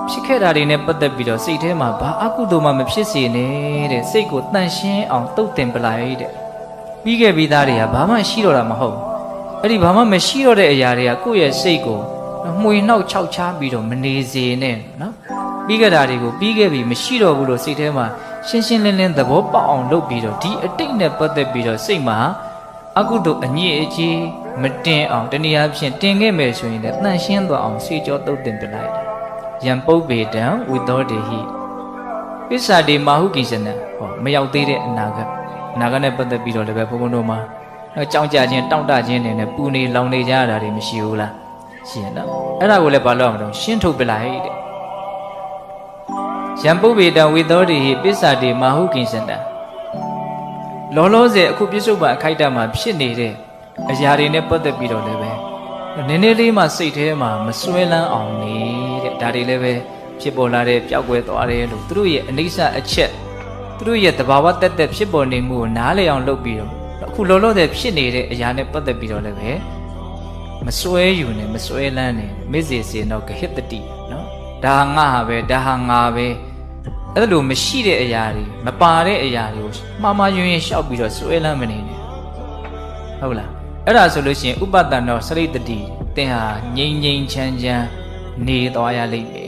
ဖြစ်ခဲ့တာတွေနဲ့ပတ်သက်ပြီးတော့စိတ်ထဲမှာဘာအကုသိုလ်မှမဖြစ်စေနဲ့တဲ့စိတ်ကိုတန့်ရှင်းအောင်တုတ်တင်ပလိုက်တဲ့ပြီးခဲ့ပြီးသားတွေကဘာမှရှိတော့တာမဟုတ်အဲ့ဒီဘာမှမရှိတော့တဲ့အရာတွေကကိုယ့်ရဲ့စိတ်ကိုမှွေနှောက်ခြောက်ချားပြီးတော့မနေစေနဲ့နော်ပြီးခဲ့တာတွေကိုပြီးခဲ့ပြီးမရှိတော့ဘူးလို့စိတ်ထဲမှာရှင်းရှင်းလင်းလင်းသဘောပေါက်အောင်လုပ်ပြီးတော့ဒီအတိတ်နဲ့ပတ်သက်ပြီးတော့စိတ်မှာအကုသိုလ်အညစ်အကြေးမတင်အောင်တနည်းအားဖြင့်တင်ခဲ့မယ်ဆိုရင်လည်းတန့်ရှင်းသွားအောင်စေကြောတုတ်တင်ပြလိုက်တယ်ယံပုပ္ပေတံဝိသောတေဟိပစ္စာတိမာဟုကိစ္စနံဟောမရောက်သေးတဲ့အနာဂတ်နဲ့ပတ်သက်ပြီးတော့လည်းပဲဘုန်းဘုန်းတို့မှာကြောင်းကြခြင်းတောင့်တခြင်းတွေနဲ့ပူနေလောင်နေကြရတာတွေမရှိဘူးလားရှိရနော်အဲ့ဒါကိုလည်းဘာလို့အောင်တော့ရှင်းထုတ်ပြလိုက်တဲ့ယံပုပ္ပေတံဝိသောတေဟိပစ္စာတိမာဟုကိစ္စနံလောလောဆယ်အခုပြစ္ဆုတ်ပံအခိုက်အတန့်မှာဖြစ်နေတဲ့အရာတွေနဲ့ပတ်သက်ပြီးတော့လည်းပဲနည်းနည်းလေးမှစိတ်ထဲမှာမစွဲလန်းအောင်နေတဲ့ဒါတွေလည်းပဲဖြစ်ပေါ်လာတဲ့ပျောက်ကွယ်သွားတယ်လို့သူတို့ရဲ့အနိစ္စအချက်သူတို့ရဲ့သဘာဝတက်တက်ဖြစ်ပေါ်နေမှုကိုနားလည်အောင်လုပ်ပြီးတော့အခုလောလောဆယ်ဖြစ်နေတဲ့အရာနဲ့ပတ်သက်ပြီးတော့လည်းပဲမစွဲယူနဲ့မစွဲလန်းနဲ့မေ့စေစေတော့ဂဟိတတိနော်ဒါဟာငါဟာပဲဒါဟာငါပဲအဲ့လိုမရှိတဲ့အရာတွေမပါတဲ့အရာတွေကိုမှားမှားယွင်းယွင်းရှောက်ပြီးတော့စွဲလန်းမနေနဲ့ဟုတ်လားအဲ့ဒါဆိုလို့ရှိရင်ဥပတ္တန်တော်စရိတ္တိတင်ဟာငြိမ်ငြိမ်ချမ်းချမ်းနေသွားရလိမ့်မ